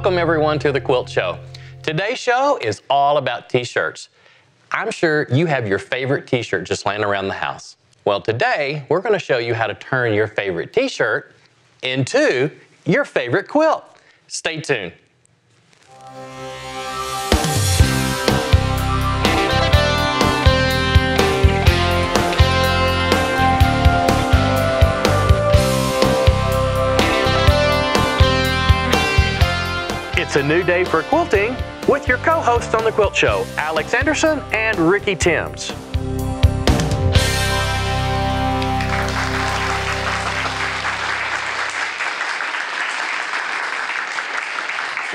Welcome everyone to the Quilt Show. Today's show is all about t-shirts. I'm sure you have your favorite t-shirt just laying around the house. Well, today we're going to show you how to turn your favorite t-shirt into your favorite quilt. Stay tuned. It's a new day for quilting with your co-hosts on the Quilt Show, Alex Anderson and Ricky Timms.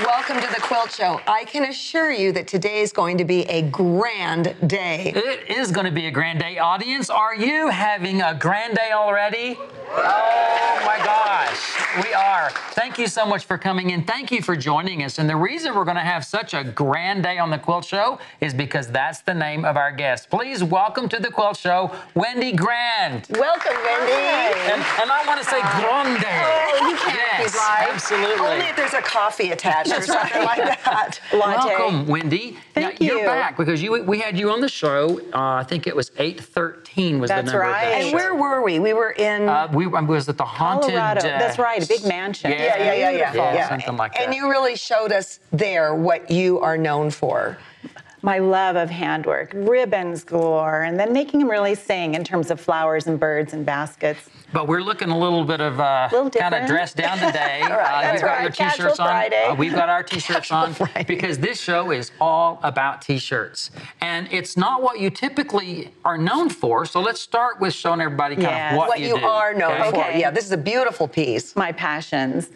Welcome to the Quilt Show. I can assure you that today is going to be a grand day. It is going to be a grand day. Audience, are you having a grand day already? Oh my gosh, we are. Thank you so much for coming in. Thank you for joining us. And the reason we're going to have such a grand day on the Quilt Show is because that's the name of our guest. Please welcome to the Quilt Show, Wendy Grande. Welcome, Wendy. And I want to say grande. Oh, you can't. Yes, right? absolutely. Only if there's a coffee attached or something like that. Latte. Welcome, Wendy. Thank You're you. back because we had you on the show. I think it was 8/13 was the number of that And show. where were we? We were in we was at the haunted. Colorado. That's right, a big mansion. Yeah. Something like that. And you really showed us there what you are known for. My love of handwork, ribbons galore, and then making them really sing in terms of flowers and birds and baskets. But we're looking a little bit of Little kind of different. dressed down today. That's You've got right. your Casual t-shirts on. Friday. We've got our t-shirts on because this show is all about t-shirts. And it's not what you typically are known for. So let's start with showing everybody kind of what you do. are known for. Okay. Yeah, this is a beautiful piece. My passions.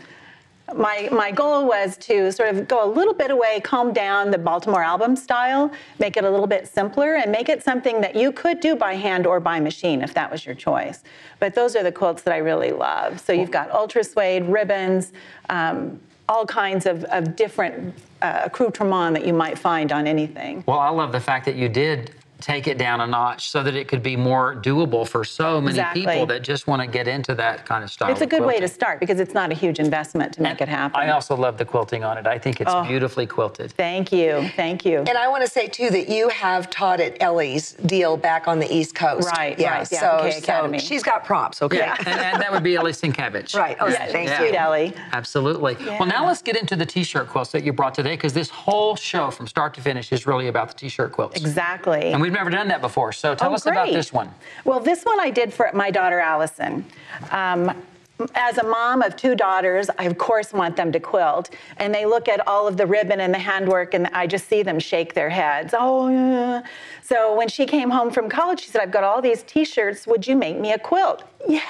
My goal was to sort of go a little bit away, calm down the Baltimore album style, make it a little bit simpler, and make it something that you could do by hand or by machine if that was your choice. But those are the quilts that I really love. So you've got ultra suede, ribbons, all kinds of different accoutrements that you might find on anything. Well, I love the fact that you did take it down a notch so that it could be more doable for so many people that just want to get into that kind of style. It's a good way to quilting. start because it's not a huge investment to make it happen. I also love the quilting on it. I think it's beautifully quilted. Thank you. Thank you. And I want to say, too, that you have taught at Ellie's deal back on the East Coast. Right, yeah, right, the So, Appliqué Academy. she's got props, okay? Yeah, and that would be Ellie Sienkiewicz. Right. Oh, Yeah, thank sweet you. Ellie. Absolutely. Yeah. Well, now let's get into the t-shirt quilts that you brought today because this whole show from start to finish is really about the t-shirt quilts. Exactly. And we've never done that before, so tell us about great. this one. Well, this one I did for my daughter, Allison. As a mom of 2 daughters, I of course want them to quilt, and they look at all of the ribbon and the handwork, and I just see them shake their heads. Oh, yeah. So when she came home from college, she said, I've got all these t-shirts, would you make me a quilt? Yes.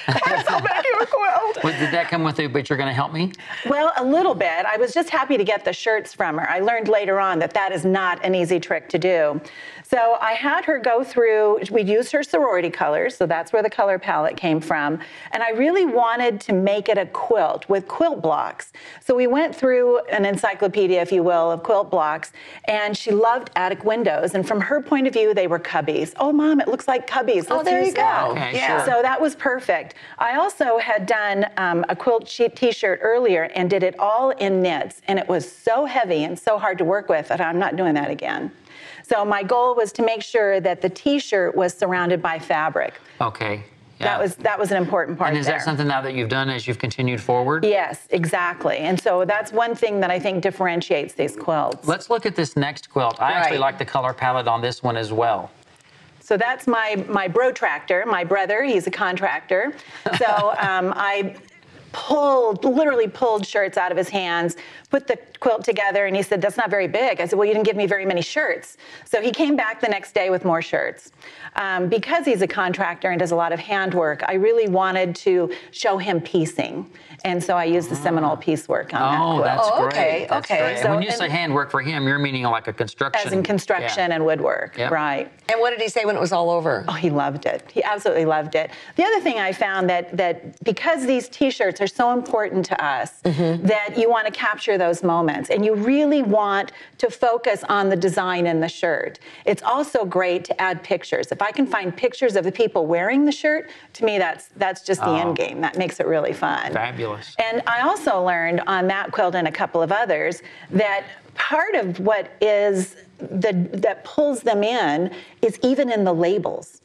I'm so make you a quilt. Well, did that come with you, but you're going to help me? Well, a little bit. I was just happy to get the shirts from her. I learned later on that that is not an easy trick to do. So I had her go through, we used her sorority colors, so that's where the color palette came from. And I really wanted to make it a quilt with quilt blocks. So we went through an encyclopedia, if you will, of quilt blocks, and she loved attic windows. And from her point of view, they were cubbies. Oh, Mom, it looks like cubbies. Oh, Let's there use you go. that. Okay, Yeah. sure. So that was perfect. I also had done a quilt sheet t-shirt earlier and did it all in knits, and it was so heavy and so hard to work with that I'm not doing that again. So my goal was to make sure that the t-shirt was surrounded by fabric. Okay. Yeah. That was an important part And is there. that something now that you've done as you've continued forward? Yes, exactly. And so that's one thing that I think differentiates these quilts. Let's look at this next quilt. I actually Right. like the color palette on this one as well. So that's my protractor, my brother, he's a contractor. So I literally pulled shirts out of his hands, put the quilt together, and he said, that's not very big. I said, well, you didn't give me very many shirts. So he came back the next day with more shirts. Because he's a contractor and does a lot of handwork, I really wanted to show him piecing. And so I used the Seminole piecework on that quilt. That's Oh, great. okay, That's okay. great. So- And when you say handwork for him, you're meaning like a construction. As in construction and woodwork, Yep. right. And what did he say when it was all over? Oh, he loved it. He absolutely loved it. The other thing I found that because these t-shirts are so important to us that you want to capture those moments, and you really want to focus on the design in the shirt. It's also great to add pictures. If I can find pictures of the people wearing the shirt, to me that's just the end game. That makes it really fun. Fabulous. And I also learned on that quilt and a couple of others that part of what is that pulls them in is even in the labels.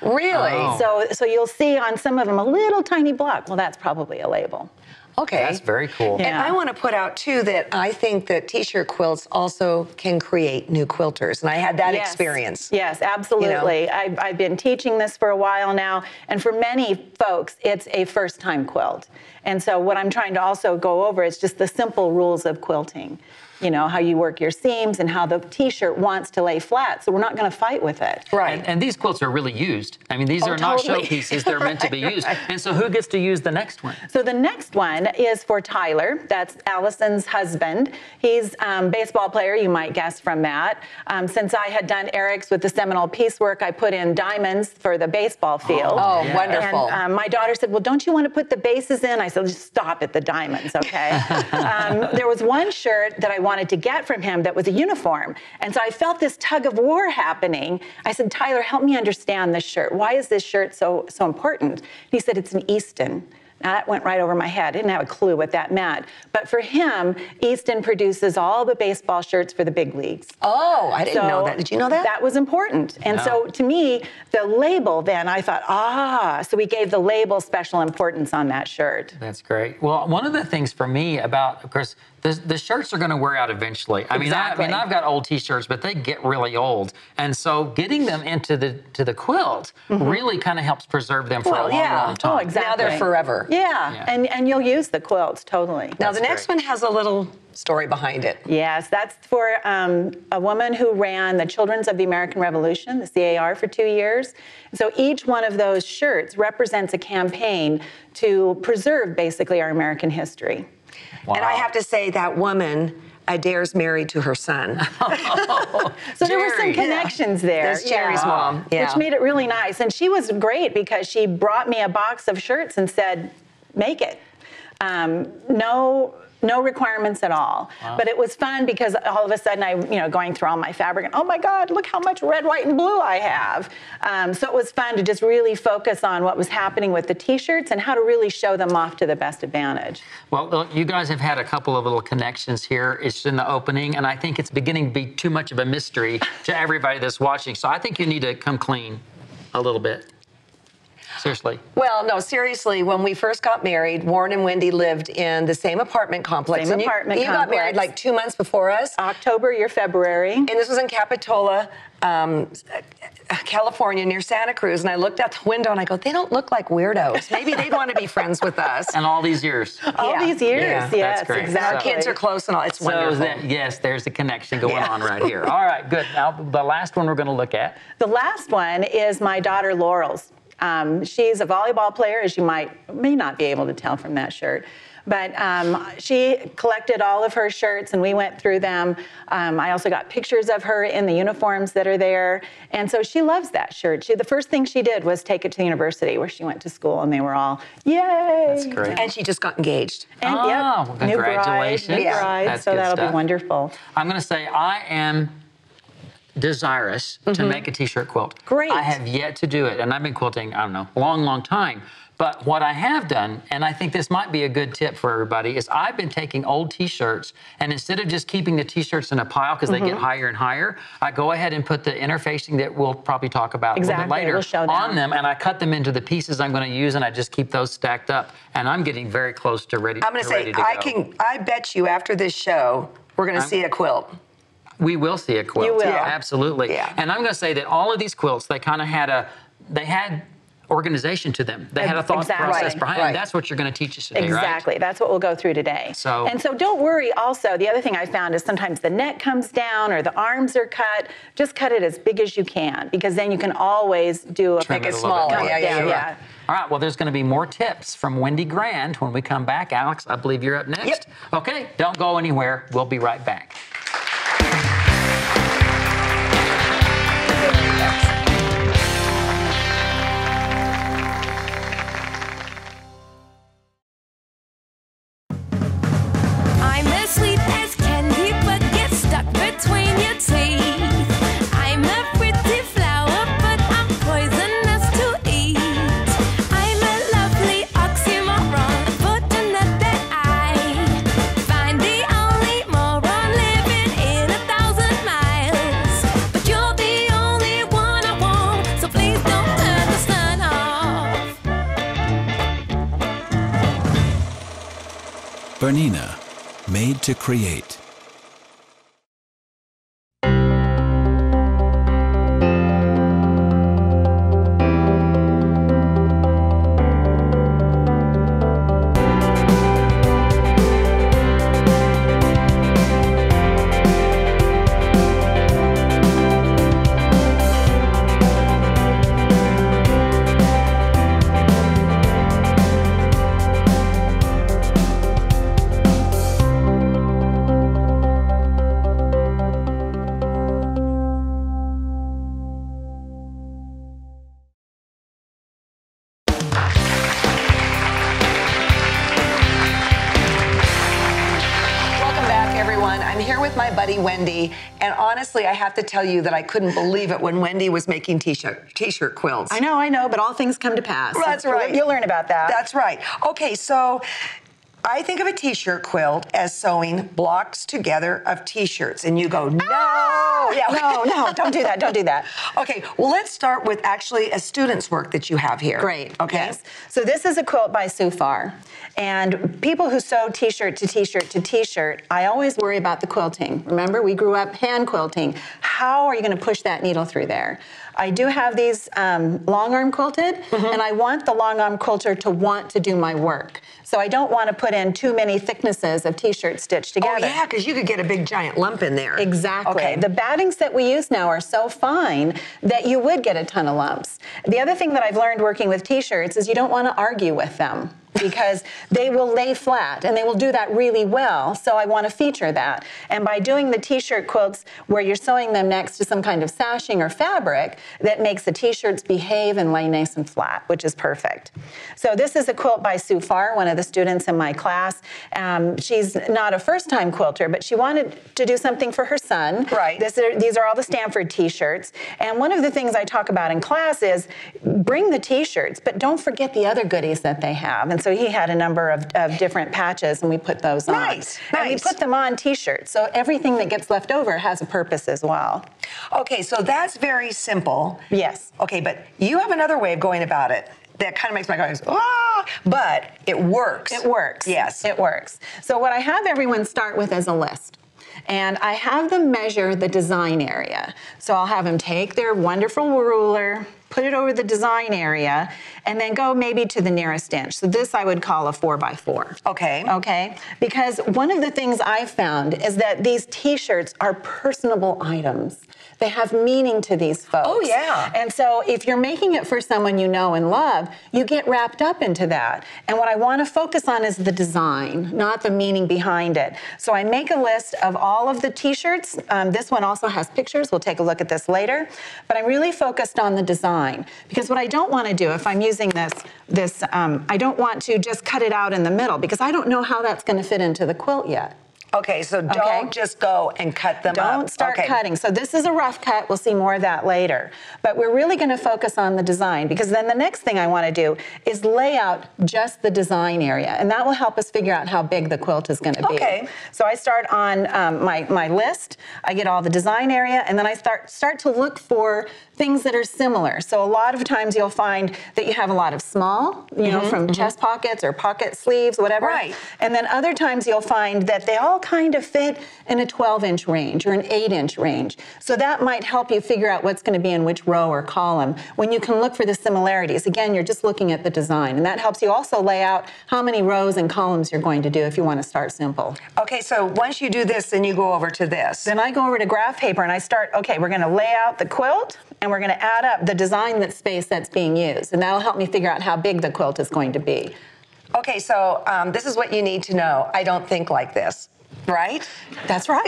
Really? So you'll see on some of them a little tiny block. Well, that's probably a label. Okay. That's very cool. And I want to put out, too, that I think that T-shirt quilts also can create new quilters. And I had that experience. Yes, absolutely. You know? I've been teaching this for a while now. And for many folks, it's a first-time quilt. And so what I'm trying to also go over is just the simple rules of quilting. You know, how you work your seams and how the T-shirt wants to lay flat. So we're not going to fight with it. Right. And these quilts are really used. I mean, these are not showpieces. They're meant to be used. And so who gets to use the next one? So the next one is for Tyler. That's Allison's husband. He's a baseball player, you might guess from that. Since I had done Eric's with the Seminole piecework, I put in diamonds for the baseball field. Oh, yeah. Wonderful. And my daughter said, well, don't you want to put the bases in? I said, just stop at the diamonds, okay? There was one shirt that I wanted to get from him that was a uniform. And so I felt this tug of war happening. I said, Tyler, help me understand this shirt. Why is this shirt so important? He said, it's an Easton. Now, that went right over my head. I didn't have a clue what that meant. But for him, Easton produces all the baseball shirts for the big leagues. Oh, I didn't know that. Did you know that? That was important. And so to me, the label then, I thought, so we gave the label special importance on that shirt. That's great. Well, one of the things for me about, of course, the shirts are going to wear out eventually. I mean, I've got old T-shirts, but they get really old, and so getting them into the quilt really kind of helps preserve them for a long time. Oh, exactly. Now they're forever. Yeah. And you'll use the quilts totally. Now the next one has a little story behind it. Yes, that's for a woman who ran the Children's of the American Revolution, the CAR, for 2 years. So each one of those shirts represents a campaign to preserve basically our American history. Wow. And I have to say that woman, Adair's married to her son. So there were some connections there. That's Jerry's mom. Yeah. Which made it really nice. And she was great because she brought me a box of shirts and said, make it. No requirements at all. Wow. But it was fun because all of a sudden going through all my fabric and, oh my God, look how much red, white, and blue I have. So it was fun to just really focus on what was happening with the T-shirts and how to really show them off to the best advantage. Well, look, you guys have had a couple of little connections here. It's in the opening, and I think it's beginning to be too much of a mystery to everybody that's watching. So I think you need to come clean a little bit. Seriously. Well, no, seriously, when we first got married, Warren and Wendy lived in the same apartment complex. You got married like 2 months before us. October, you're February. And this was in Capitola, California, near Santa Cruz. And I looked out the window and I go, they don't look like weirdos. Maybe they'd want to be friends with us. And all these years. All these years, yes, that's great. exactly. Our kids are close and all. It's wonderful. Yes, there's a connection going on right here. All right, good. Now, the last one we're going to look at. The last one is my daughter Laurel's. She's a volleyball player, as you may not be able to tell from that shirt. But she collected all of her shirts, and we went through them. I also got pictures of her in the uniforms that are there. And so she loves that shirt. The first thing she did was take it to the university where she went to school, and they were all, yay! That's great. And she just got engaged. And well, congratulations. New bride, That's so good that'll stuff. be wonderful. I'm going to say I am desirous to make a T-shirt quilt. Great. I have yet to do it, and I've been quilting, I don't know, a long, long time. But what I have done, and I think this might be a good tip for everybody, is I've been taking old T-shirts, and instead of just keeping the T-shirts in a pile because they get higher and higher, I go ahead and put the interfacing that we'll probably talk about a little bit later on them, and I cut them into the pieces I'm going to use, and I just keep those stacked up. And I'm getting very close to ready. I'm going to say, I bet you after this show, we're going to see a quilt. We will see a quilt. You will. Yeah, absolutely. Yeah. And I'm going to say that all of these quilts, they kind of had organization to them. They had a thought process behind it. And that's what you're going to teach us today, Exactly. right? That's what we'll go through today. So don't worry also, the other thing I found is sometimes the neck comes down or the arms are cut. Just cut it as big as you can because then you can always do a Make it smaller. Yeah. All right, well, there's going to be more tips from Wendy Grande when we come back. Alex, I believe you're up next. Yep. Okay, don't go anywhere. We'll be right back. I'm as sweet as candy, but get stuck between your teeth. I'm a pretty flower, but I'm poisonous to eat. I'm a lovely oxymoron, fortunate that I find the only moron living in 1,000 miles. But you're the only one I want, so please don't turn the sun off. Bernina, made to create. Welcome back, everyone. I'm here with my buddy Wendy, and honestly, I have to tell you that I couldn't believe it when Wendy was making t-shirt quilts. I know, but all things come to pass. That's right. You'll learn about that. That's right. Okay, so I think of a t-shirt quilt as sewing blocks together of t-shirts, and you go, no! Yeah, no, don't do that, don't do that. Okay, well, let's start with actually a student's work that you have here. Great. Okay. Yes. So this is a quilt by Sue Farr. And people who sew t-shirt to t-shirt to t-shirt, I always worry about the quilting. Remember, we grew up hand quilting. How are you going to push that needle through there? I do have these long arm quilted, and I want the long arm quilter to want to do my work. So I don't want to put in too many thicknesses of t-shirt stitched together. Oh, yeah, because you could get a big giant lump in there. Exactly. Okay. The battings that we use now are so fine that you would get a ton of lumps. The other thing that I've learned working with t-shirts is you don't want to argue with them, because they will lay flat, and they will do that really well, so I want to feature that. And by doing the t-shirt quilts where you're sewing them next to some kind of sashing or fabric, that makes the t-shirts behave and lay nice and flat, which is perfect. So this is a quilt by Sue Farr, one of the students in my class. She's not a first-time quilter, but she wanted to do something for her son. Right. These are all the Stanford t-shirts, and one of the things I talk about in class is bring the t-shirts, but don't forget the other goodies that they have. And so he had a number of different patches, and we put those on. Nice. And we put them on t-shirts, so everything that gets left over has a purpose as well. Okay, so that's very simple. Yes. Okay, but you have another way of going about it that kind of makes my guys, ah, but it works. It works. Yes. It works. So what I have everyone start with is a list. And I have them measure the design area. So I'll have them take their wonderful ruler, put it over the design area, and then go maybe to the nearest inch. So this I would call a 4x4. Okay. Okay? Because one of the things I've found is that these t-shirts are personable items. They have meaning to these folks. Oh, yeah. And so if you're making it for someone you know and love, you get wrapped up into that. And what I want to focus on is the design, not the meaning behind it. So I make a list of all of the t-shirts. This one also has pictures. We'll take a look at this later. But I'm really focused on the design, because what I don't want to do if I'm using this, I don't want to just cut it out in the middle, because I don't know how that's going to fit into the quilt yet. Okay, so don't just go and cut them up. Don't start cutting. So this is a rough cut. We'll see more of that later. But we're really going to focus on the design, because then the next thing I want to do is lay out just the design area, and that will help us figure out how big the quilt is going to be. Okay. So I start on my list. I get all the design area, and then I start to look for things that are similar. So a lot of times you'll find that you have a lot of small, you know, from chest pockets or pocket sleeves, whatever. Right. And then other times you'll find that they all kind of fit in a 12-inch range or an 8-inch range. So that might help you figure out what's going to be in which row or column when you can look for the similarities. Again, you're just looking at the design, and that helps you also lay out how many rows and columns you're going to do if you want to start simple. Okay, so once you do this, then you go over to this. Then I go over to graph paper and I start, okay, we're going to lay out the quilt, and we're going to add up the design space that's being used, and that'll help me figure out how big the quilt is going to be. Okay, so this is what you need to know. I don't think like this. Right? That's right.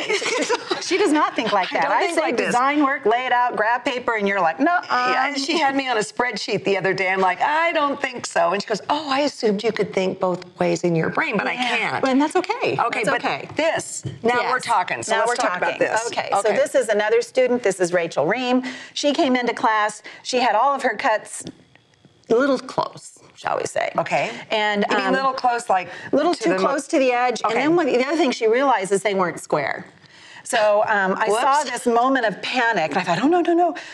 She does not think like that. don't think say like this. design work, lay it out, grab paper, and you're like, no. Yeah, and she had me on a spreadsheet the other day. I'm like, I don't think so. And she goes, oh, I assumed you could think both ways in your brain, but I can't. And that's okay. Okay, that's but okay. this, now Yes. we're talking. So now let's we're talk talking about this. Okay, so this is another student. This is Rachel Ream. She came into class. She had all of her cuts a little close, shall we say. Okay. And you mean little close, like little too close to the edge. Okay. And then the other thing she realized is they weren't square. So I saw this moment of panic, and I thought, oh, no,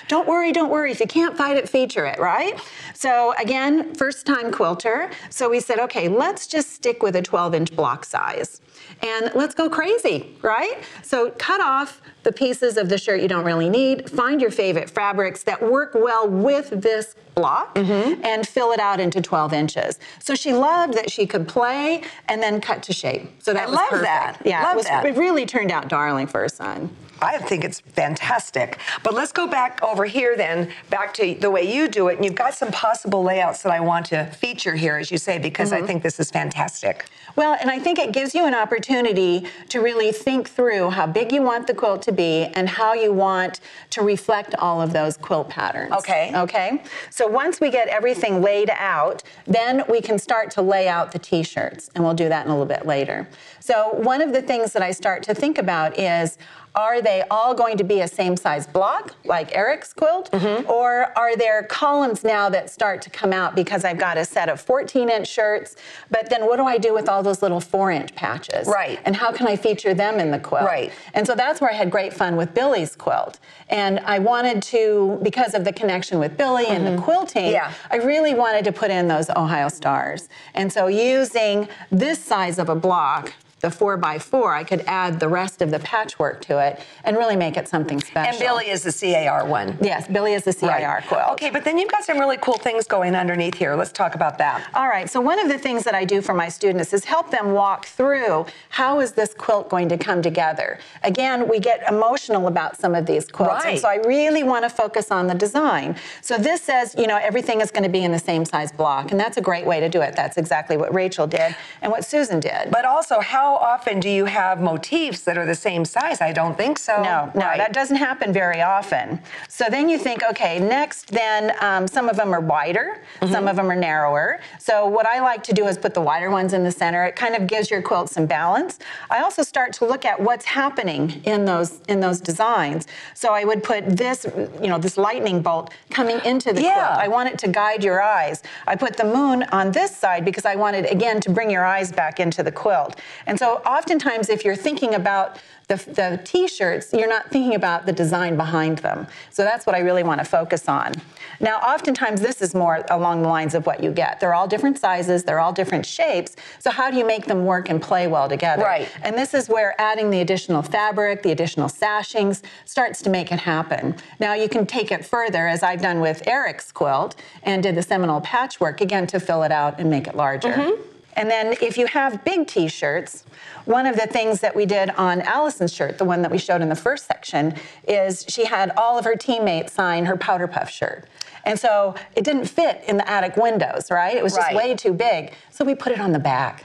don't worry. If you can't fight it, feature it, right? So again, first time quilter. So we said, okay, let's just stick with a 12-inch block size. And let's go crazy, right? So cut off the pieces of the shirt you don't really need, find your favorite fabrics that work well with this block, and fill it out into 12 inches. So she loved that she could play and then cut to shape. So that was perfect. That. Yeah, love that. It really turned out darling for her son. I think it's fantastic. But let's go back over here then, back to the way you do it. And you've got some possible layouts that I want to feature here, as you say, because I think this is fantastic. Well, and I think it gives you an opportunity to really think through how big you want the quilt to be and how you want to reflect all of those quilt patterns. Okay. Okay? So once we get everything laid out, then we can start to lay out the t-shirts, and we'll do that in a little bit later. So one of the things that I start to think about is, are they all going to be a same size block, like Eric's quilt? Or are there columns now that start to come out because I've got a set of 14-inch shirts, but then what do I do with all those little 4-inch patches? Right. And how can I feature them in the quilt? Right. And so that's where I had great fun with Billy's quilt. And I wanted to, because of the connection with Billy and the quilting, I really wanted to put in those Ohio stars. And so using this size of a block, the 4x4, I could add the rest of the patchwork to it and really make it something special. And Billy is the CAR one. Yes, Billy is the CIR quilt. Okay, but then you've got some really cool things going underneath here. Let's talk about that. All right, so one of the things that I do for my students is help them walk through how is this quilt going to come together. Again, we get emotional about some of these quilts, and so I really want to focus on the design. So this says, you know, everything is going to be in the same size block, and that's a great way to do it. That's exactly what Rachel did and what Susan did. But also, how often do you have motifs that are the same size? I don't think so. No, that doesn't happen very often. So then you think, okay, next then some of them are wider, some of them are narrower. So what I like to do is put the wider ones in the center. It kind of gives your quilt some balance. I also start to look at what's happening in those designs. So I would put this, you know, this lightning bolt coming into the quilt. I want it to guide your eyes. I put the moon on this side because I wanted, again, to bring your eyes back into the quilt. And so oftentimes, if you're thinking about the t-shirts, you're not thinking about the design behind them. So that's what I really want to focus on. Now, oftentimes, this is more along the lines of what you get. They're all different sizes, they're all different shapes, so how do you make them work and play well together? Right. And this is where adding the additional fabric, the additional sashings, starts to make it happen. Now, you can take it further, as I've done with Eric's quilt, and did the Seminole patchwork, again, to fill it out and make it larger. And then if you have big t-shirts, one of the things that we did on Allison's shirt, the one that we showed in the first section, is she had all of her teammates sign her powder puff shirt. And so it didn't fit in the attic windows, right? It was just way too big. So we put it on the back.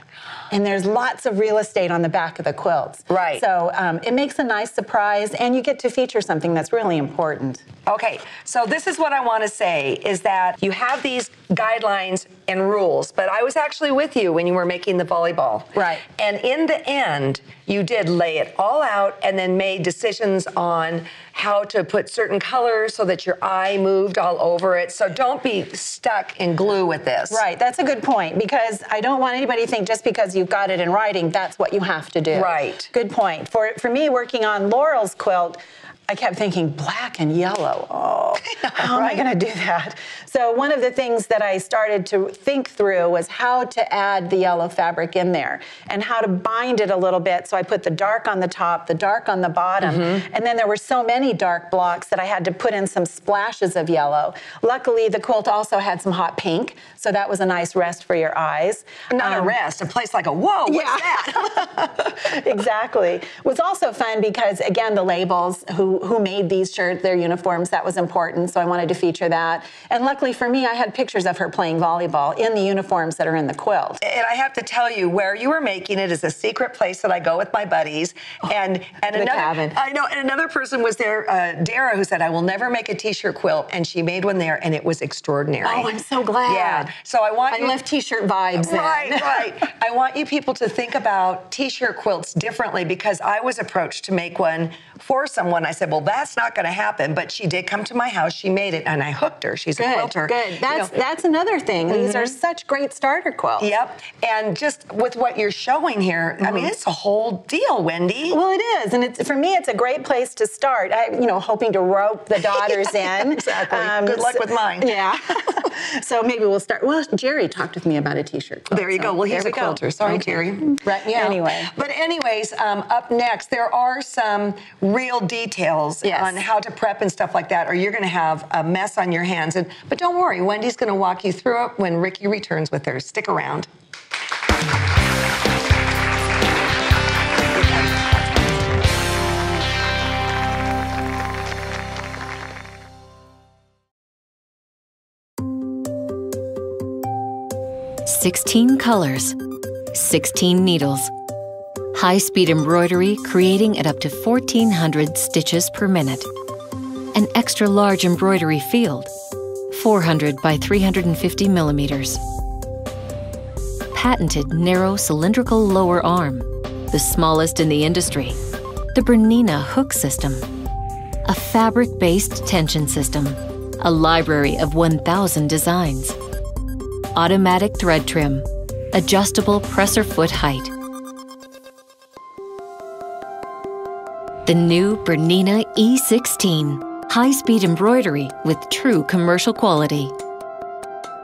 And there's lots of real estate on the back of the quilts. Right. So it makes a nice surprise, and you get to feature something that's really important. Okay, so this is what I want to say, is that you have these guidelines and rules, but I was actually with you when you were making the volleyball. Right. And in the end, you did lay it all out and then made decisions on how to put certain colors so that your eye moved all over it. So don't be stuck in glue with this. Right, that's a good point, because I don't want anybody to think just because you've got it in writing, that's what you have to do. Right. Good point. For me, working on Laurel's quilt, I kept thinking black and yellow. Oh, how am I going to do that? So one of the things that I started to think through was how to add the yellow fabric in there and how to bind it a little bit. So I put the dark on the top, the dark on the bottom, and then there were so many dark blocks that I had to put in some splashes of yellow. Luckily, the quilt also had some hot pink, so that was a nice rest for your eyes. Not a rest, a place like a, whoa, what's that? Exactly. It was also fun because, again, the labels, who made these shirts, their uniforms, that was important, so I wanted to feature that. And luckily for me, I had pictures of her playing volleyball in the uniforms that are in the quilt. And I have to tell you, where you were making it is a secret place that I go with my buddies. And another, cabin. I know, and another person was there, Dara, who said, I will never make a t-shirt quilt, and she made one there, and it was extraordinary. Oh, I'm so glad. Yeah. So I left t-shirt vibes in. Right. I want you people to think about t-shirt quilts differently, because I was approached to make one for someone. I said, well, that's not going to happen. But she did come to my house. She made it, and I hooked her. She's a quilter. Good. That's another thing. These are such great starter quilts. Yep. And just with what you're showing here, I mean, it's a whole deal, Wendy. Well, it is. And for me, it's a great place to start. Hoping to rope the daughters in. Exactly. Good luck with mine. Yeah. So maybe we'll start. Well, Jerry talked with me about a t-shirt quilt. There you go. Well, he's a quilter. Sorry, Jerry. Right. Yeah. Anyway. But anyways, up next, there are some real details on how to prep and stuff like that, or you're going to have a mess on your hands. But don't worry, Wendy's going to walk you through it when Ricky returns with her. Stick around. "16 colors, 16 needles. High-speed embroidery creating at up to 1,400 stitches per minute. An extra-large embroidery field, 400 by 350 millimeters. Patented narrow cylindrical lower arm, the smallest in the industry. The Bernina hook system. A fabric-based tension system. A library of 1,000 designs. Automatic thread trim. Adjustable presser foot height. The new Bernina E16. High-speed embroidery with true commercial quality.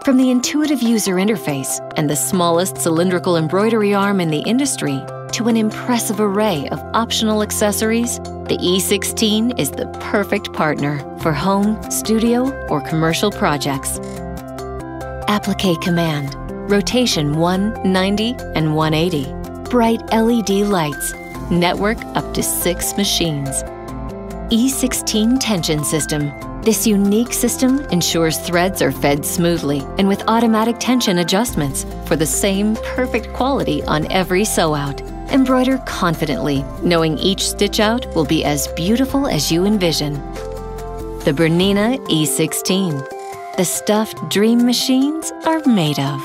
From the intuitive user interface and the smallest cylindrical embroidery arm in the industry to an impressive array of optional accessories, the E16 is the perfect partner for home, studio, or commercial projects. Applique command, rotation 190 and 180, bright LED lights, network up to 6 machines. E16 tension system. This unique system ensures threads are fed smoothly and with automatic tension adjustments for the same perfect quality on every sew-out. Embroider confidently, knowing each stitch-out will be as beautiful as you envision. The Bernina E16. The stuff dream machines are made of.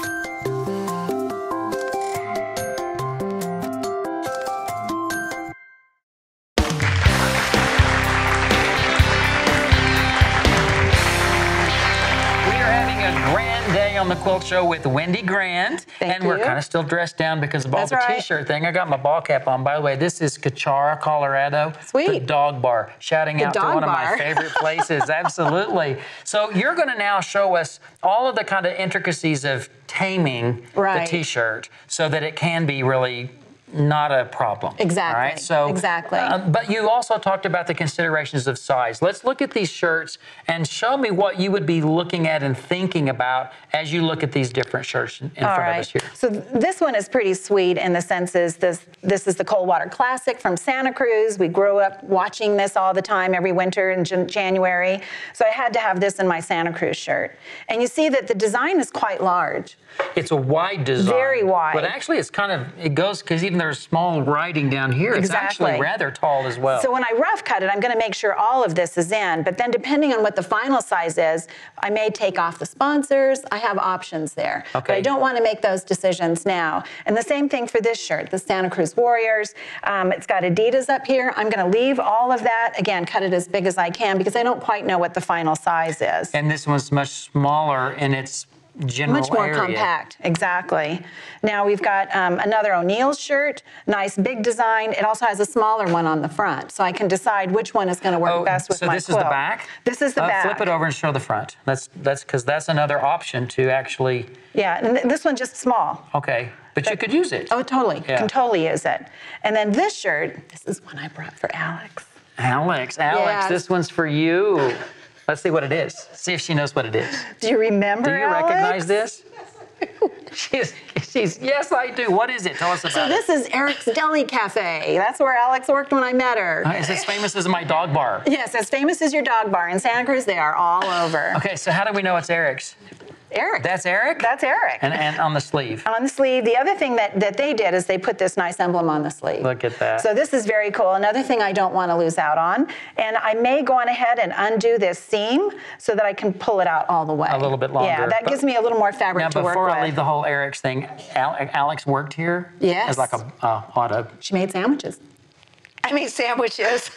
On the Quilt Show with Wendy Grande. Thank We're you. kind of still dressed down because of all That's the right. t-shirt thing. I got my ball cap on. By the way, this is Cachara, Colorado. Sweet. The dog bar. Shouting out to one of my favorite places. Absolutely. So you're going to now show us all of the kind of intricacies of taming the t-shirt so that it can be really not a problem. Exactly. All right? So, exactly. But you also talked about the considerations of size. Let's look at these shirts and show me what you would be looking at and thinking about as you look at these different shirts in front of us here. So this one is pretty sweet in the sense is this is the Coldwater Classic from Santa Cruz. We grew up watching this all the time every winter in January. So I had to have this in my Santa Cruz shirt. And you see that the design is quite large. It's a wide design. Very wide. But actually it's kind of, it goes, because even there's small writing down here. It's actually rather tall as well. So when I rough cut it, I'm going to make sure all of this is in. But then depending on what the final size is, I may take off the sponsors. I have options there. Okay. But I don't want to make those decisions now. And the same thing for this shirt, the Santa Cruz Warriors. It's got Adidas up here. I'm going to leave all of that. Again, cut it as big as I can because I don't quite know what the final size is. And this one's much smaller in its general Much more area. compact, exactly. Now we've got another O'Neill's shirt, nice big design. It also has a smaller one on the front, so I can decide which one is going to work best with my quilt. So this is the back? This is the back. Flip it over and show the front. That's because that's another option to actually. Yeah, and this one's just small. Okay, but you could use it. Oh, totally. Yeah. Can totally use it. And then this shirt, this is one I brought for Alex. Alex, Yes. this one's for you. Let's see what it is. See if she knows what it is. Do you remember, Do you Alex? recognize this? She's, yes, I do. What is it? Tell us about So it. this is Eric's Deli Cafe. That's where Alex worked when I met her. It's as famous as my dog bar. Yes, as famous as your dog bar. In Santa Cruz, they are all over. Okay, so how do we know it's Eric's? Eric. That's Eric? That's Eric. And on the sleeve. On the sleeve, the other thing that they did is they put this nice emblem on the sleeve. Look at that. So this is very cool. Another thing I don't want to lose out on. And I may go on ahead and undo this seam so that I can pull it out all the way. A little bit longer. Yeah, that gives me a little more fabric Now, to work before I with. leave the whole Eric's thing, Alex worked here? Yes. As like a auto. She made sandwiches. I made sandwiches.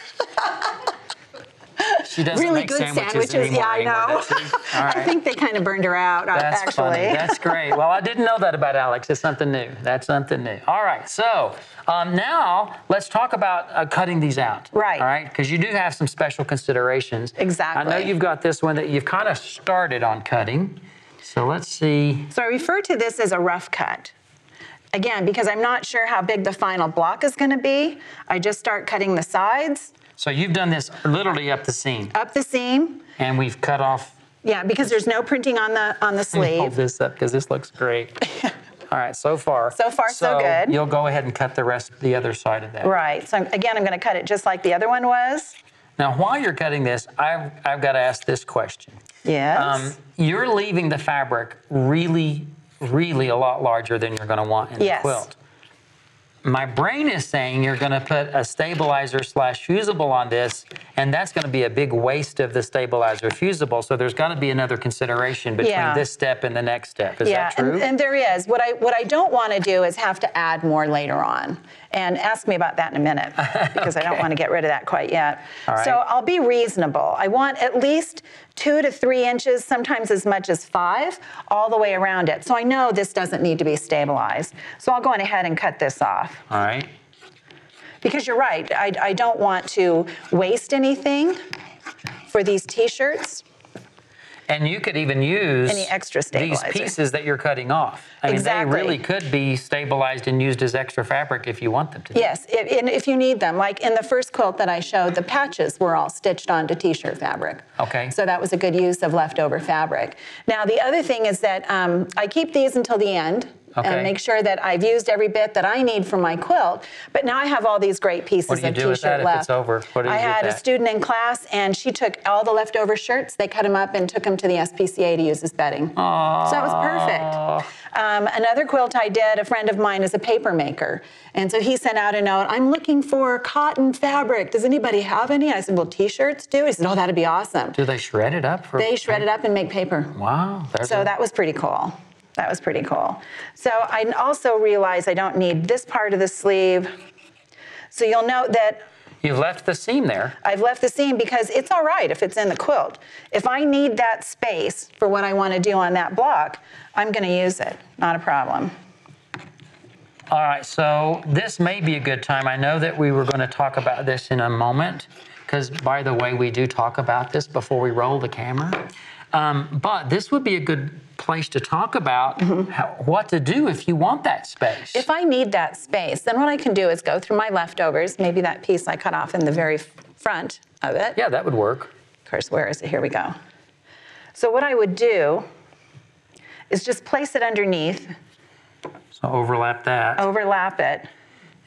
She doesn't Really make good sandwiches Yeah, I anymore, know. does she? All right. I think they kind of burned her out, That's actually. funny. That's great. Well, I didn't know that about Alex. It's something new. That's something new. All right. So now let's talk about cutting these out. Right. All right. Because you do have some special considerations. Exactly. I know you've got this one that you've kind of started on cutting. So let's see. So I refer to this as a rough cut. Again, because I'm not sure how big the final block is going to be, I just start cutting the sides. So you've done this literally up the seam. Up the seam. And we've cut off. Yeah, because there's no printing on the Let me hold sleeve. this up because this looks great. All right, so far. So far, so good. You'll go ahead and cut the other side of that. Right. So again, I'm going to cut it just like the other one was. Now, while you're cutting this, I've got to ask this question. Yes. You're leaving the fabric really, really a lot larger than you're going to want in the Yes. quilt. My brain is saying you're going to put a stabilizer / fusible on this, and that's going to be a big waste of the stabilizer fusible. So there's got to be another consideration between this step and the next step. Is that true? And there is. What I don't want to do is have to add more later on. And ask me about that in a minute, because I don't want to get rid of that quite yet. All right. So I'll be reasonable. I want at least 2 to 3 inches, sometimes as much as 5, all the way around it. So I know this doesn't need to be stabilized. So I'll go on ahead and cut this off. All right. Because you're right, I don't want to waste anything for these T-shirts. And you could even use Any extra these stabilizer. pieces that you're cutting off. I mean, Exactly. they really could be stabilized and used as extra fabric if you want them to be. Yes, if you need them. Like in the first quilt that I showed, the patches were all stitched onto T-shirt fabric. Okay. So that was a good use of leftover fabric. Now, the other thing is that I keep these until the end. Okay. And make sure that I've used every bit that I need for my quilt. But now I have all these great pieces What do you of do with that T-shirt if left. it's over? What do you I do with had a that? student in class, and she took all the leftover shirts. They cut them up and took them to the SPCA to use as bedding. Aww. So that was perfect. Another quilt I did, a friend of mine is a paper maker. And so he sent out a note, I'm looking for cotton fabric. Does anybody have any? I said, well, T-shirts do. He said, oh, that'd be awesome. Do they shred it up? They shred it up and make paper. Wow. So that was pretty cool. That was pretty cool. So I also realized I don't need this part of the sleeve. So you'll note that You've left the seam there. I've left the seam because it's all right if it's in the quilt. If I need that space for what I want to do on that block, I'm going to use it. Not a problem. All right, so this may be a good time. I know that we were going to talk about this in a moment, because, by the way, we do talk about this before we roll the camera. But this would be a good place to talk about what to do if you want that space. If I need that space, then what I can do is go through my leftovers, maybe that piece I cut off in the very front of it. Yeah, that would work. Of course, where is it? Here we go. So what I would do is just place it underneath, So overlap that. overlap it.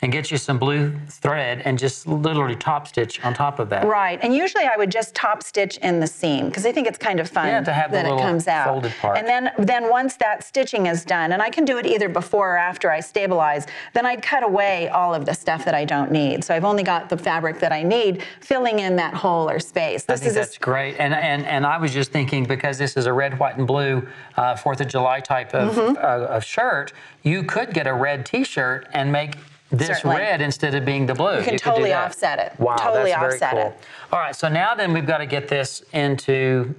And get you some blue thread and just literally top stitch on top of that. Right, and usually I would just top stitch in the seam because I think it's kind of fun Yeah, to have the that it little comes out. folded part. And then once that stitching is done, and I can do it either before or after I stabilize, then I'd cut away all of the stuff that I don't need. So I've only got the fabric that I need, filling in that hole or space. I think that's great. And I was just thinking, because this is a red, white, and blue 4th of July type of shirt, you could get a red T-shirt and make this Certainly. red instead of being the blue. You can could do totally that. offset it. Wow, Totally that's very offset cool. it. All right, so now then we've got to get this into,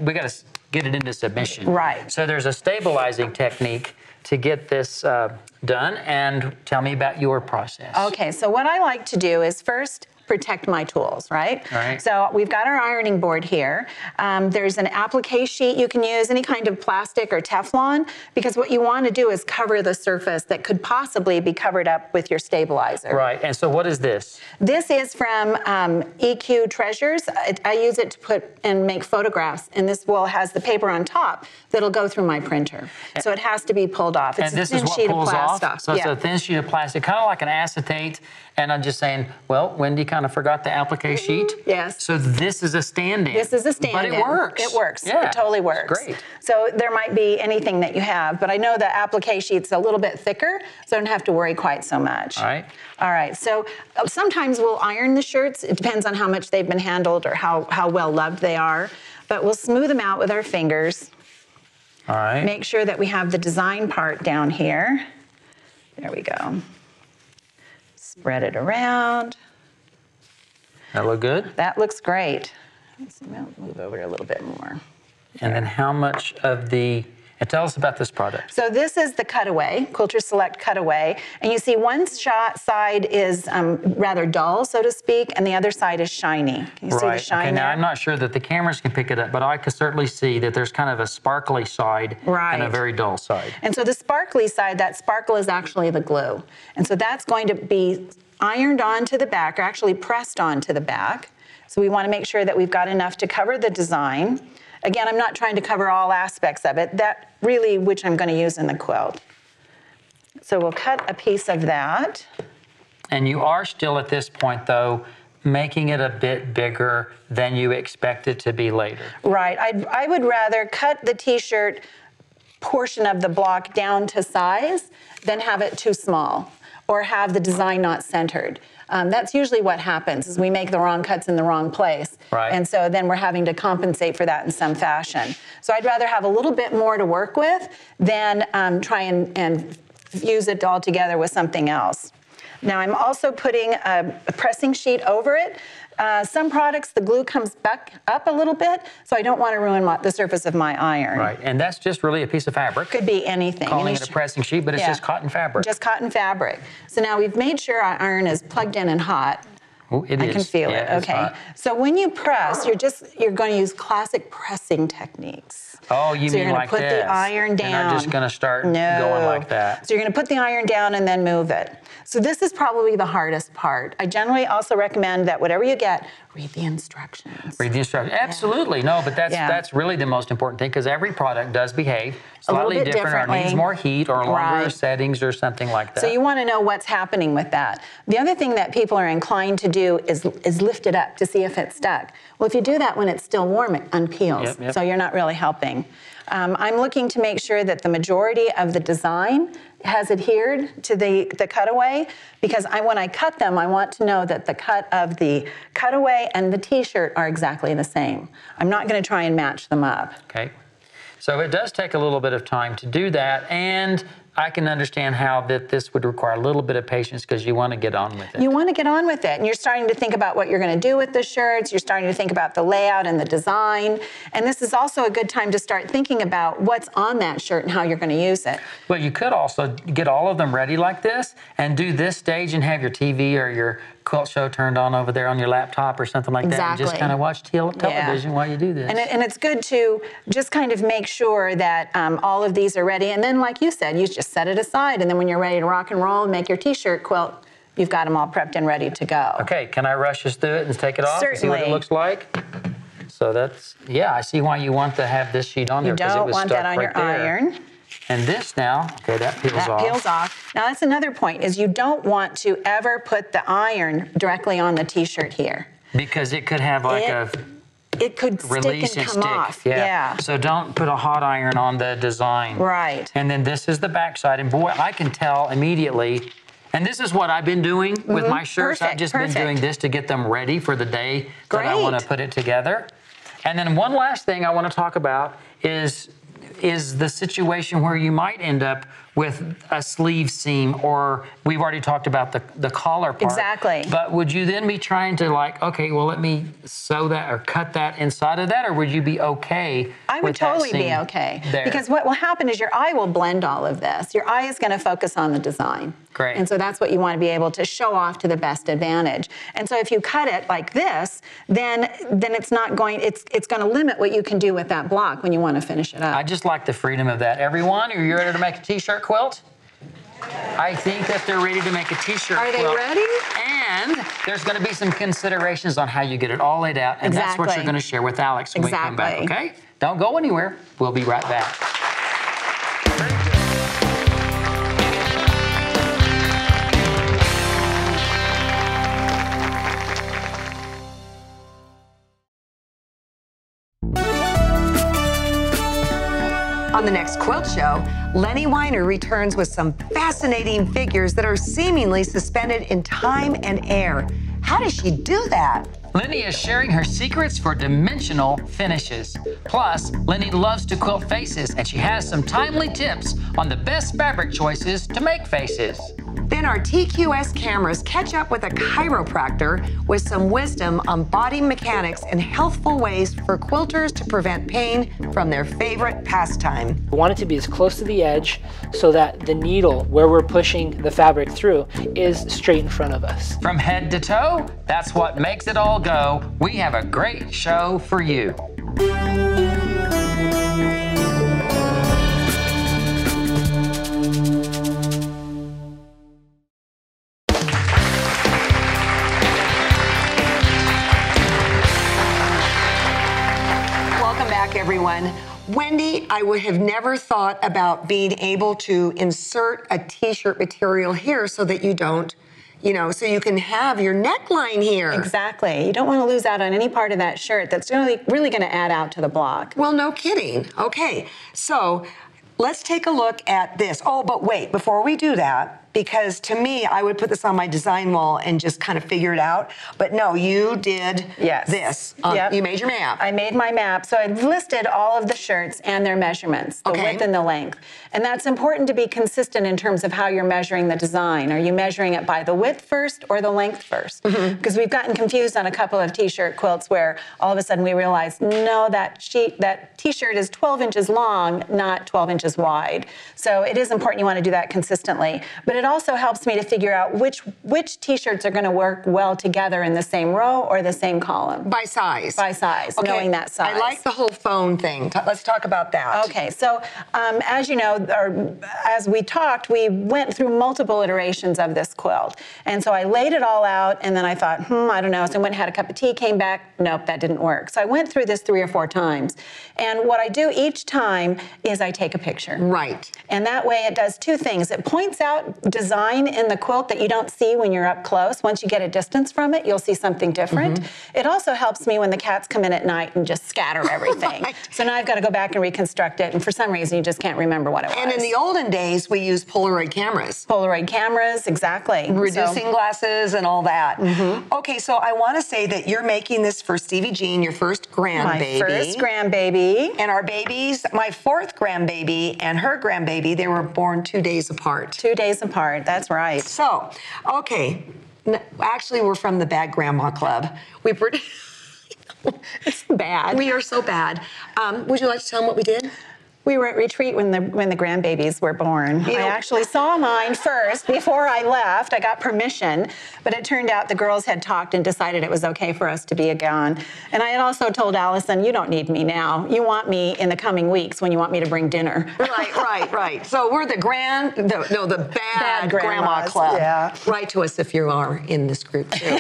we got to get it into submission. Right. So there's a stabilizing technique to get this done, and tell me about your process. Okay, so what I like to do is first protect my tools, right? Right. So we've got our ironing board here. There's an applique sheet you can use, any kind of plastic or Teflon, because what you want to do is cover the surface that could possibly be covered up with your stabilizer. Right, and so what is this? This is from EQ Treasures. I use it to put and make photographs, and this has the paper on top that'll go through my printer. So it has to be pulled off. It's And this a is thin what sheet pulls of off? plastic. So it's a thin sheet of plastic, kind of like an acetate. And I'm just saying, well, Wendy kind of forgot the applique sheet. Yes. So this is a stand-in. This is a stand-in. But it works. It works. Yeah, It totally works. it's great. So there might be anything that you have, but I know the applique sheet's a little bit thicker, so I don't have to worry quite so much. All right. All right. So sometimes we'll iron the shirts. It depends on how much they've been handled or how well loved they are. But we'll smooth them out with our fingers. All right. Make sure that we have the design part down here. There we go. Spread it around. That look good? That looks great. Let's move over a little bit more. And then how much of the, and tell us about this product. So this is the cutaway, Quilter Select Cutaway. And you see one side is rather dull, so to speak, and the other side is shiny. Can you see the shine Okay, now there? I'm not sure that the cameras can pick it up, but I can certainly see that there's kind of a sparkly side and a Right. very dull side. And so the sparkly side, that sparkle is actually the glue. And so that's going to be ironed onto the back, or actually pressed onto the back. So we want to make sure that we've got enough to cover the design. Again, I'm not trying to cover all aspects of it, that really which I'm going to use in the quilt. So we'll cut a piece of that. And you are still at this point, though, making it a bit bigger than you expect it to be later. Right, I would rather cut the t-shirt portion of the block down to size than have it too small or have the design not centered. That's usually what happens, is we make the wrong cuts in the wrong place. Right. And so then we're having to compensate for that in some fashion. So I'd rather have a little bit more to work with than try and fuse it all together with something else. Now I'm also putting a pressing sheet over it. Some products, the glue comes back up a little bit, so I don't want to ruin the surface of my iron. Right, and that's just really a piece of fabric. Could be anything. Calling it a pressing sheet, but it's Yeah. just cotton fabric. Just cotton fabric. So now we've made sure our iron is plugged in and hot. Oh, it I is. can feel Yeah, it. it's Okay. hot. So when you press, you're going to use classic pressing techniques. Oh, you So mean you're like going to put this. the iron down. You're not just going to start No. going like that. So you're going to put the iron down and then move it. So this is probably the hardest part. I generally also recommend that whatever you get, read the instructions. Read the instructions. Absolutely. No, but that's really the most important thing, because every product does behave A little slightly bit different or differently. needs more heat or longer Right. settings or something like that. So you want to know what's happening with that. The other thing that people are inclined to do is lift it up to see if it's stuck. Well, if you do that when it's still warm, it unpeels. Yep. So you're not really helping. I'm looking to make sure that the majority of the design has adhered to the cutaway, because when I cut them, I want to know that the cut of the cutaway and the t-shirt are exactly the same. I'm not going to try and match them up. Okay. So it does take a little bit of time to do that, and I can understand how that this would require a little bit of patience, because you want to get on with it. You want to get on with it, and you're starting to think about what you're going to do with the shirts. You're starting to think about the layout and the design, and this is also a good time to start thinking about what's on that shirt and how you're going to use it. But you could also get all of them ready like this and do this stage and have your TV or your quilt show turned on over there on your laptop or something like that, and just Exactly. kind of watch television while you do this. And it's good to just kind of make sure that all of these are ready, and then like you said, you just set it aside, and then when you're ready to rock and roll and make your t-shirt quilt, you've got them all prepped and ready to go. Okay, can I rush us through it and take it off and see what it Certainly. looks like? So that's, yeah, I see why you want to have this sheet on there, You because it don't was want stuck that on right your there. iron. And this now, okay, that peels That off. peels off. Now that's another point, is you don't want to ever put the iron directly on the t-shirt here. Because it could have like It could stick release and and come stick. off. Yeah. So don't put a hot iron on the design. Right. And then this is the backside, and boy, I can tell immediately. And this is what I've been doing with my shirts. I've just been doing this to get them ready for the day that I want Great. to put it together. And then one last thing I want to talk about is the situation where you might end up with a sleeve seam, or we've already talked about the collar part. Exactly. But would you then be trying to like, okay, well, let me sew that or cut that inside of that, or would you be okay I would with that totally be seam okay. there? Because what will happen is your eye will blend all of this. Your eye is going to focus on the design. Great. And so that's what you want to be able to show off to the best advantage. And so if you cut it like this, then it's not going, it's going to limit what you can do with that block when you want to finish it up. I just like the freedom of that. Everyone, are you ready to make a t-shirt quilt? I think that they're ready to make a t-shirt quilt. Are they ready? And there's going to be some considerations on how you get it all laid out. And that's what you're going to share with Alex when we come back, okay? Don't go anywhere. We'll be right back. On the next Quilt Show, Lenny Weiner returns with some fascinating figures that are seemingly suspended in time and air. How does she do that? Lenny is sharing her secrets for dimensional finishes. Plus, Lenny loves to quilt faces, and she has some timely tips on the best fabric choices to make faces. Then our TQS cameras catch up with a chiropractor with some wisdom on body mechanics and healthful ways for quilters to prevent pain from their favorite pastime. We want it to be as close to the edge so that the needle, where we're pushing the fabric through, is straight in front of us. From head to toe, that's what makes it all go. We have a great show for you. Everyone. Wendy, I would have never thought about being able to insert a t-shirt material here so that you don't, so you can have your neckline here. Exactly. You don't want to lose out on any part of that shirt that's really going to add out to the block. Well, no kidding. Okay, so let's take a look at this. Oh, but wait, before we do that, because to me, I would put this on my design wall and just kind of figure it out. But no, you did this. Yep. You made your map. I made my map. So I've listed all of the shirts and their measurements, the width and the length. And that's important to be consistent in terms of how you're measuring the design. Are you measuring it by the width first or the length first? Because we've gotten confused on a couple of t-shirt quilts where all of a sudden we realized, no, that t-shirt is 12 inches long, not 12 inches wide. So it is important you want to do that consistently. But it also helps me to figure out which t-shirts are going to work well together in the same row or the same column. By size. By size, knowing that size. I like the whole phone thing. Let's talk about that. Okay, so as you know, or as we talked, we went through multiple iterations of this quilt. And so I laid it all out, and then I thought, I don't know. So I went and had a cup of tea, came back, nope, that didn't work. So I went through this 3 or 4 times. And what I do each time is I take a picture. Right. And that way it does 2 things. It points out design in the quilt that you don't see when you're up close. Once you get a distance from it, you'll see something different. It also helps me when the cats come in at night and just scatter everything. So now I've got to go back and reconstruct it, and for some reason you just can't remember what it was. And in the olden days, we used Polaroid cameras. Polaroid cameras, exactly. Reducing glasses and all that. Okay, so I want to say that you're making this for Stevie Jean, your first grandbaby. My first grandbaby. And our babies, my 4th grandbaby and her grandbaby, they were born 2 days apart. 2 days apart, that's right. So, okay, actually we're from the Bad Grandma Club. It's bad. We are so bad. Would you like to tell them what we did? We were at retreat when the grandbabies were born. I actually saw mine first before I left. I got permission, but it turned out the girls had talked and decided it was okay for us to be gone. And I had also told Allison, you don't need me now. You want me in the coming weeks when you want me to bring dinner. Right. So we're the bad grandma club. Yeah. Write to us if you are in this group too.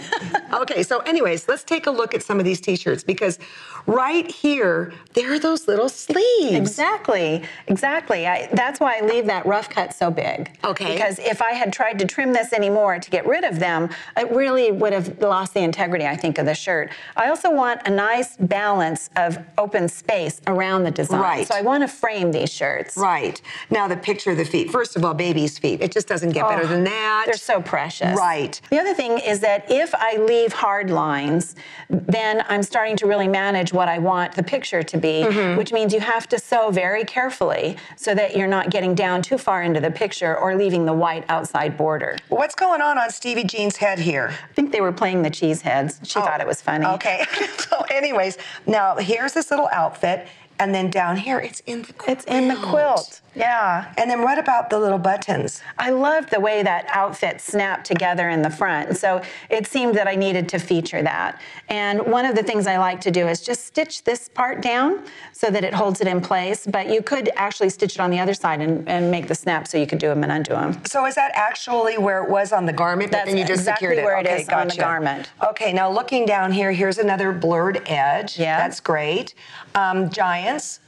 Okay, so anyways, let's take a look at some of these t-shirts because right here, there are those little sleeves. Exactly. That's why I leave that rough cut so big. Okay. Because if I had tried to trim this anymore to get rid of them, it really would have lost the integrity, I think, of the shirt. I also want a nice balance of open space around the design. Right. So I want to frame these shirts. Right. Now the picture of the feet. First of all, baby's feet. It just doesn't get better than that. They're so precious. Right. The other thing is that if I leave hard lines, then I'm starting to really manage what I want the picture to be, which means you have to sew very carefully so that you're not getting down too far into the picture or leaving the white outside border. What's going on Stevie Jean's head here? I think they were playing the cheese heads. She thought it was funny. Okay. So anyways, now here's this little outfit. And then down here, it's in the quilt. It's in the quilt. Yeah. And then what about the little buttons? I love the way that outfit snapped together in the front. And so it seemed that I needed to feature that. And one of the things I like to do is just stitch this part down so that it holds it in place. But you could actually stitch it on the other side and make the snap so you could do them and undo them. So is that actually where it was on the garment, but That's then you just exactly secured it? where it Okay, is on the garment. Okay, now looking down here, here's another blurred edge. Yeah. That's great. Giants.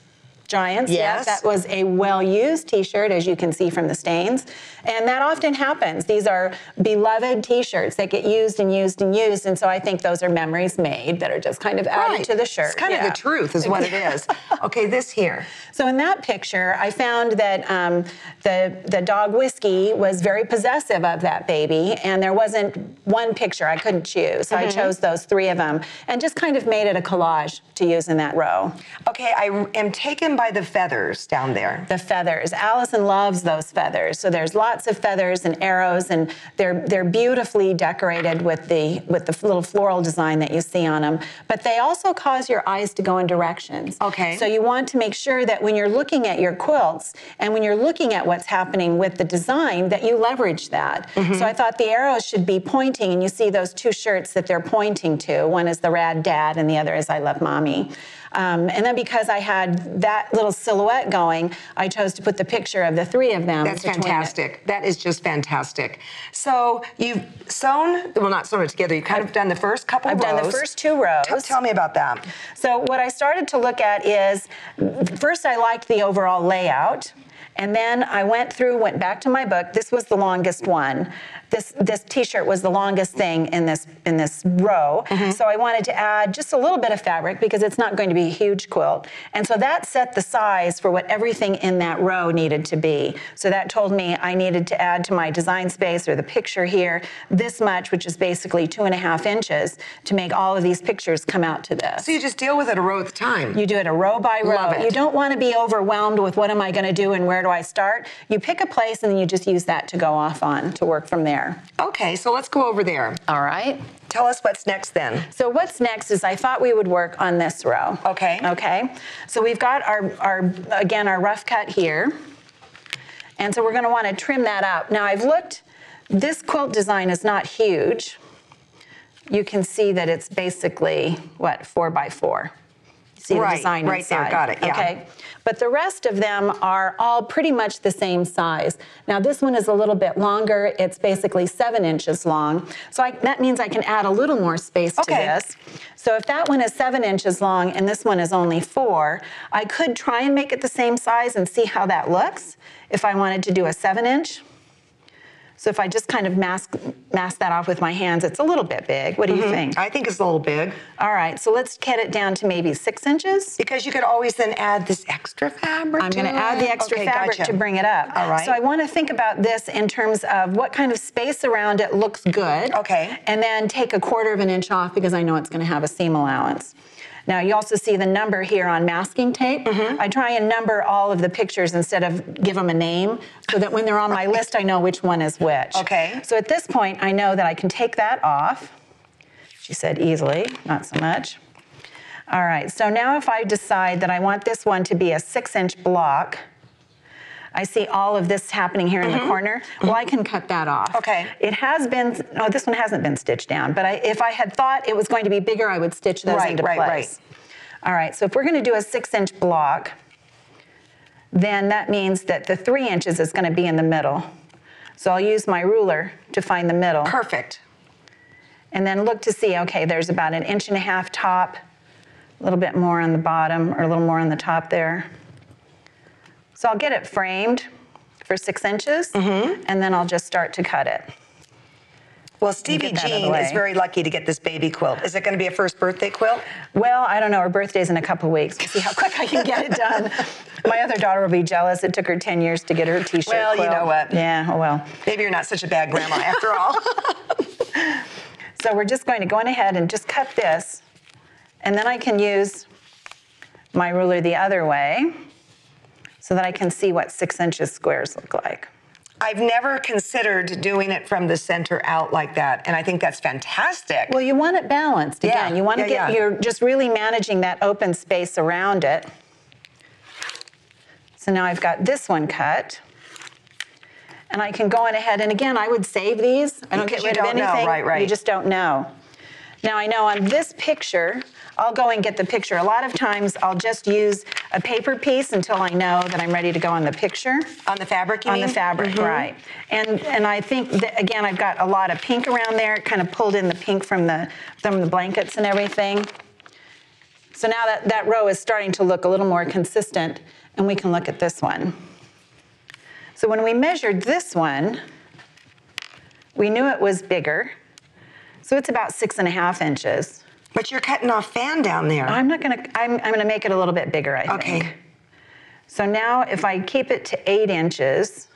Giants, Yes. that was a well-used t-shirt, as you can see from the stains. And that often happens. These are beloved t-shirts that get used and used and used, and so I think those are memories made that are just kind of added to the shirt. It's kind of the truth is what it is. Okay, this here. So in that picture, I found that the dog Whiskey was very possessive of that baby, and there wasn't one picture I couldn't choose. So I chose those 3 of them and just kind of made it a collage to use in that row. Okay, I am taken by the feathers down there. The feathers. Allison loves those feathers. So there's lots of feathers and arrows, and they're beautifully decorated with the little floral design that you see on them. But they also cause your eyes to go in directions. Okay. So you want to make sure that when you're looking at your quilts and when you're looking at what's happening with the design, that you leverage that. So I thought the arrows should be pointing, and you see those 2 shirts that they're pointing to. One is the Rad Dad, and the other is I Love Mommy. And then because I had that little silhouette going, I chose to put the picture of the 3 of them. That's fantastic. That is just fantastic. So you've sewn, well, not sewn it together, you've kind of done the first couple I've rows. done the first 2 rows. Tell me about that. So what I started to look at is, first I liked the overall layout, and then I went back to my book. This was the longest one. This t-shirt was the longest thing in this row. So I wanted to add just a little bit of fabric because it's not going to be a huge quilt. And so that set the size for what everything in that row needed to be. So that told me I needed to add to my design space, or the picture here, this much, which is basically 2.5 inches, to make all of these pictures come out to this. So you just deal with it a row at a time. You do it a row by row. Love it. You don't want to be overwhelmed with what am I going to do and where do I start. You pick a place and then you just use that to go off on to work from there. Okay, so let's go over there. All right. Tell us what's next then. So what's next is I thought we would work on this row. Okay. Okay. So we've got our rough cut here. And so we're going to want to trim that out. Now I've looked, this quilt design is not huge. You can see that it's basically, 4 by 4. See the design right inside. there, got it, yeah. Okay. But the rest of them are all pretty much the same size. Now this one is a little bit longer. It's basically 7 inches long. So that means I can add a little more space to this. So if that one is 7 inches long and this one is only 4, I could try and make it the same size and see how that looks if I wanted to do a 7-inch. So if I just kind of mask that off with my hands, it's a little bit big. What do you think? I think it's a little big. All right, so let's get it down to maybe 6 inches. Because you could always then add this extra fabric. I'm going to add the extra fabric to bring it up. All right. So I want to think about this in terms of what kind of space around it looks good. Okay. And then take a 1/4 inch off because I know it's going to have a seam allowance. Now you also see the number here on masking tape. I try and number all of the pictures instead of give them a name so that when they're on my list, I know which one is which. Okay. So at this point, I know that I can take that off. She said easily, not so much. All right, so now if I decide that I want this one to be a 6-inch block, I see all of this happening here in the corner. Well, I can cut that off. Okay. It has been, no, this one hasn't been stitched down, but if I had thought it was going to be bigger, I would stitch those into place. All right, so if we're going to do a 6-inch block, then that means that the 3 inches is going to be in the middle. So I'll use my ruler to find the middle. Perfect. And then look to see, okay, there's about 1.5 inches top, a little bit more on the bottom, or a little more on the top there. So I'll get it framed for 6 inches, and then I'll just start to cut it. Well, Stevie Jean is very lucky to get this baby quilt. Is it going to be a first birthday quilt? Well, I don't know. Her birthday's in a couple weeks. We'll see how quick I can get it done. My other daughter will be jealous. It took her 10 years to get her t-shirt Well, quilt. you know what? Yeah, oh well. Maybe you're not such a bad grandma after all. So we're just going to go on ahead and just cut this, and then I can use my ruler the other way so that I can see what 6 inches squares look like. I've never considered doing it from the center out like that, and I think that's fantastic. Well, you want it balanced. Again, you want to get, you're just really managing that open space around it. So now I've got this one cut. And I can go on ahead, and again, I would save these. I don't get rid of anything. Know. Right. You just don't know. Now I know on this picture, I'll go and get the picture. A lot of times I'll just use a paper piece until I know that I'm ready to go on the picture. On the fabric, you mean? On the fabric, right. And I think, that, again, I've got a lot of pink around there. It kind of pulled in the pink from the blankets and everything. So now that row is starting to look a little more consistent, and we can look at this one. So when we measured this one, we knew it was bigger. So it's about 6.5 inches. But you're cutting off fan down there. I'm gonna make it a little bit bigger, I think. Okay. So now if I keep it to 8 inches,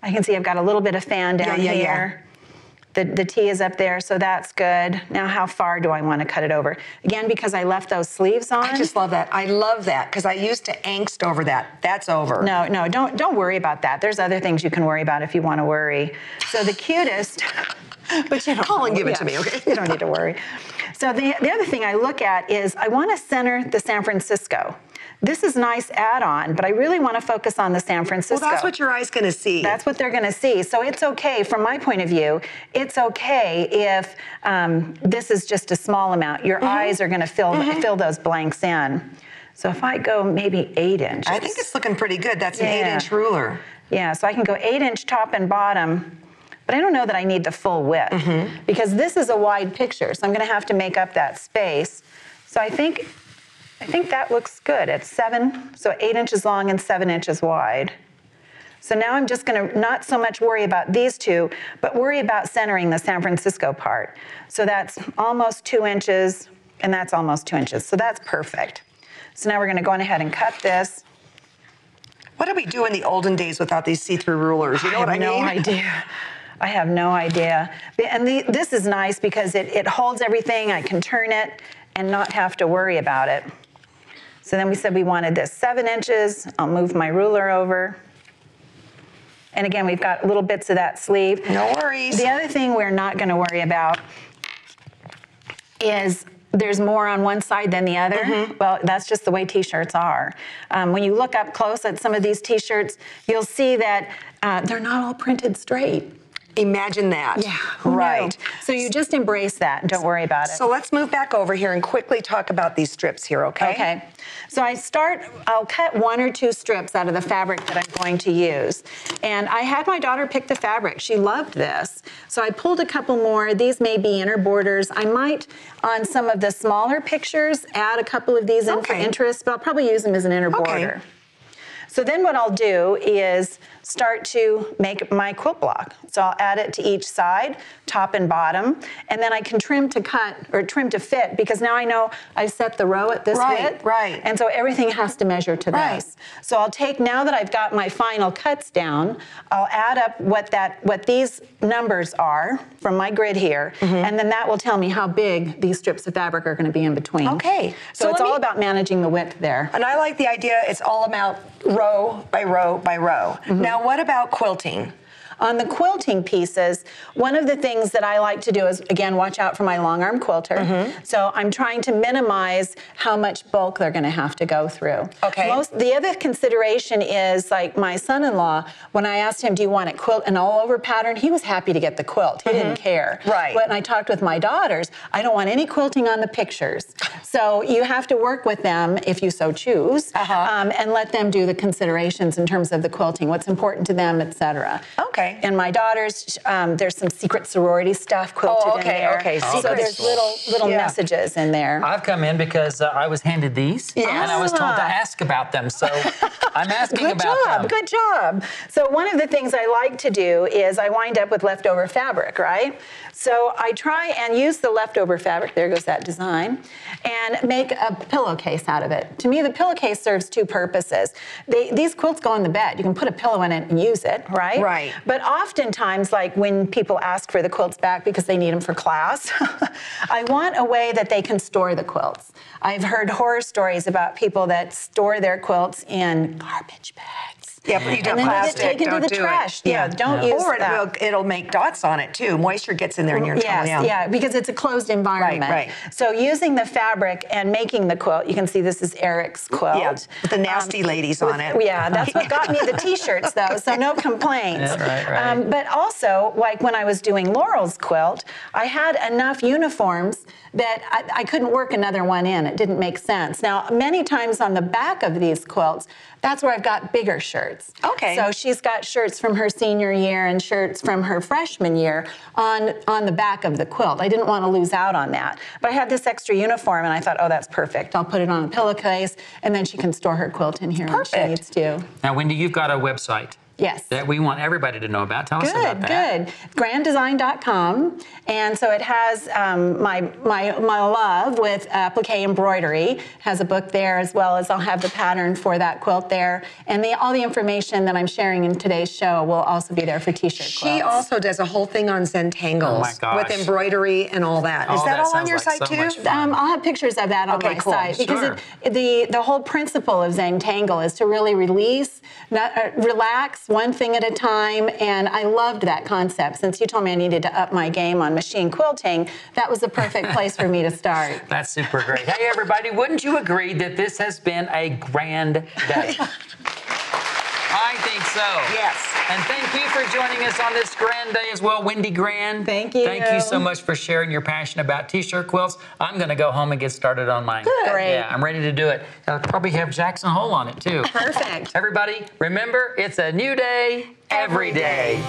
I can see I've got a little bit of fan down here. The T is up there, so that's good. Now how far do I want to cut it over? Again, because I left those sleeves on. I just love that. I love that, because I used to angst over that. That's over. No, don't worry about that. There's other things you can worry about if you want to worry. So the cutest, but you don't. Call and give it to me, okay? You don't need to worry. So the other thing I look at is I want to center the San Francisco. This is nice add-on, but I really want to focus on the San Francisco. Well, that's what your eye's going to see. That's what they're going to see. So it's okay, from my point of view, it's okay if this is just a small amount. Your eyes are going to fill those blanks in. So if I go maybe 8 inches. I think it's looking pretty good. That's an 8-inch ruler. Yeah, so I can go 8-inch top and bottom, but I don't know that I need the full width because this is a wide picture, so I'm going to have to make up that space. So I think that looks good. It's 7, so 8 inches long and 7 inches wide. So now I'm just gonna not so much worry about these two, but worry about centering the San Francisco part. So that's almost 2 inches, and that's almost 2 inches. So that's perfect. So now we're gonna go on ahead and cut this. What did we do in the olden days without these see-through rulers? You know what I mean? I have no idea. I have no idea. And this is nice because it holds everything. I can turn it and not have to worry about it. So then we said we wanted this 7 inches. I'll move my ruler over. And again, we've got little bits of that sleeve. No worries. The other thing we're not going to worry about is there's more on one side than the other. Well, that's just the way T-shirts are. When you look up close at some of these T-shirts, you'll see that they're not all printed straight. Imagine that. Yeah, right. So you just embrace that and don't worry about it. So let's move back over here and quickly talk about these strips here, okay? Okay. So I'll cut 1 or 2 strips out of the fabric that I'm going to use. And I had my daughter pick the fabric. She loved this. So I pulled a couple more. These may be inner borders. I might, on some of the smaller pictures, add a couple of these in for interest, but I'll probably use them as an inner border. So then what I'll do is start to make my quilt block. So I'll add it to each side, top and bottom, and then I can trim to cut or trim to fit because now I know I've set the row at this width. Right. And so everything has to measure to this. So I'll take, now that I've got my final cuts down, I'll add up what these numbers are from my grid here, and then that will tell me how big these strips of fabric are going to be in between. Okay. So it's all about managing the width there. And I like the idea it's all about row by row by row. Now, what about quilting? On the quilting pieces, one of the things that I like to do is, again, watch out for my long arm quilter. So I'm trying to minimize how much bulk they're gonna have to go through. Okay. The other consideration is, like my son-in-law, when I asked him, do you want it quilt an all over pattern? He was happy to get the quilt, he didn't care. Right. When I talked with my daughters, I don't want any quilting on the pictures. So you have to work with them, if you so choose, and let them do the considerations in terms of the quilting, what's important to them, etc. Okay. And my daughters, there's some secret sorority stuff quilted in there. Okay, so there's little messages in there. I've come in because I was handed these, and I was told to ask about them, so I'm asking about them. Good job. So one of the things I like to do is I wind up with leftover fabric, right? So I try and use the leftover fabric, there goes that design, and make a pillowcase out of it. To me, the pillowcase serves 2 purposes. These quilts go on the bed. You can put a pillow in it and use it, right? Right. But oftentimes, like when people ask for the quilts back because they need them for class, I want a way that they can store the quilts. I've heard horror stories about people that store their quilts in garbage bags. Yeah, but you don't and then plastic, you get taken don't to the do trash. it. Yeah, don't use or that. it'll make dots on it too. Moisture gets in there and you're totally out. Yeah, because it's a closed environment. Right. So using the fabric and making the quilt, you can see this is Eric's quilt. Yeah, with the nasty ladies on it. Yeah, that's what got me the t-shirts though, so no complaints. Yeah, right. But also, like when I was doing Laurel's quilt, I had enough uniforms that I couldn't work another one in. It didn't make sense. Now, many times on the back of these quilts, that's where I've got bigger shirts. Okay. So she's got shirts from her senior year and shirts from her freshman year on the back of the quilt. I didn't want to lose out on that. But I had this extra uniform and I thought, oh, that's perfect. I'll put it on a pillowcase and then she can store her quilt in here when she needs to. Now, Wendy, you've got a website. Yes. That we want everybody to know about. Tell us about that. Good. Granddesign.com. And so it has my love with applique embroidery. Has a book there, as well as I'll have the pattern for that quilt there. And all the information that I'm sharing in today's show will also be there for t-shirt quilts. She also does a whole thing on Zentangles Oh my gosh. with embroidery and all that. Is Oh, that that all on sounds your like site so too? much fun. I'll have pictures of that on Okay, my cool. site because Sure. the whole principle of Zentangle is to really release, relax one thing at a time, and I loved that concept. Since you told me I needed to up my game on machine quilting, that was the perfect place for me to start. That's super great. Hey, everybody, wouldn't you agree that this has been a grand day? I think so. Yes. And thank you for joining us on this grand day as well, Wendy Grande. Thank you. Thank you so much for sharing your passion about t-shirt quilts. I'm going to go home and get started on mine. Good. Great. Yeah, I'm ready to do it. I'll probably have Jackson Hole on it, too. Perfect. Everybody, remember, it's a new day every day.